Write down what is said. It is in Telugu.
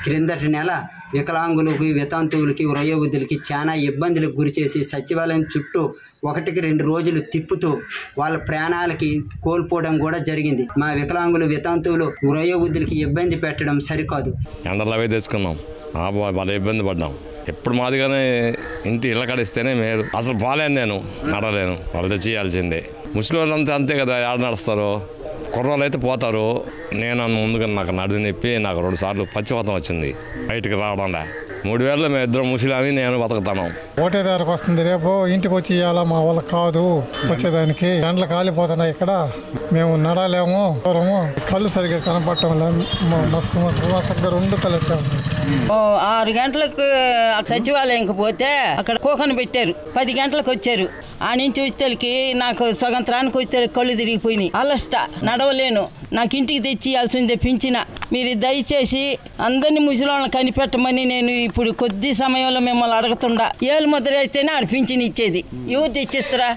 క్రిందటి నెల వికలాంగులకి, వితంతువులకి, వయోవృద్ధులకి చాలా ఇబ్బందులకు గురిచేసి సచివాలయం చుట్టూ 1-2 రోజులు తిప్పుతూ వాళ్ళ ప్రాణాలకి కోల్పోవడం కూడా జరిగింది. మా వికలాంగులు, వితంతువులు, వయోవృద్ధులకి ఇబ్బంది పెట్టడం సరికాదు. ఎండలు అవే తెచ్చుకున్నాం, బాగా ఇబ్బంది పడ్డాం. ఎప్పుడు మాదిగానే ఇంటి ఇళ్ళ కడిస్తేనే మేలు. అసలు బాగాలేను, నేను నడలేను, వాళ్ళు తెచ్చియాల్సిందే. ముసలి వాళ్ళంతా అంతే కదా, ఆడ నడుస్తారు. కుర్రోళ్ళు అయితే పోతారు. నేను ముందుగా నాకు నడుము నొప్పి నాకు 2 సార్లు పచ్చివాతం వచ్చింది, బయటికి రావడంలే. 3 మేము ఇద్దరు ముసలిమి, నేను బతుకుతాను. ఒకటే దగ్గరకు వస్తుంది, రేపు ఇంటికి వచ్చి ఇవ్వాలా, మా వాళ్ళకి కాదు వచ్చేదానికి. ఎండలు కాలిపోతున్నాయి, ఇక్కడ మేము నడలేము, దూరము, కళ్ళు సరిగ్గా కనపడటం లేదు, మసగ్గా 2 కళ్ళు. 6 గంటలకు సచివాలయంకి పోతే అక్కడ కోకను పెట్టారు, 10 గంటలకు వచ్చారు. ఆ నుంచి వచ్చేకి నాకు స్వతంత్రానికి వచ్చే కళ్ళు తిరిగిపోయినాయి, అలస్తా నడవలేను. నాకు ఇంటికి తెచ్చి ఇవ్వాల్సిందే పింఛన. మీరు దయచేసి అందరినీ ముసలిళ్ళని కనిపెట్టమని నేను ఇప్పుడు కొద్ది సమయంలో మిమ్మల్ని అడుగుతుండా. 7 ముద్ర వేస్తేనే ఆడ పింఛన్ ఇచ్చేది, ఎవరు తెచ్చిస్తారా?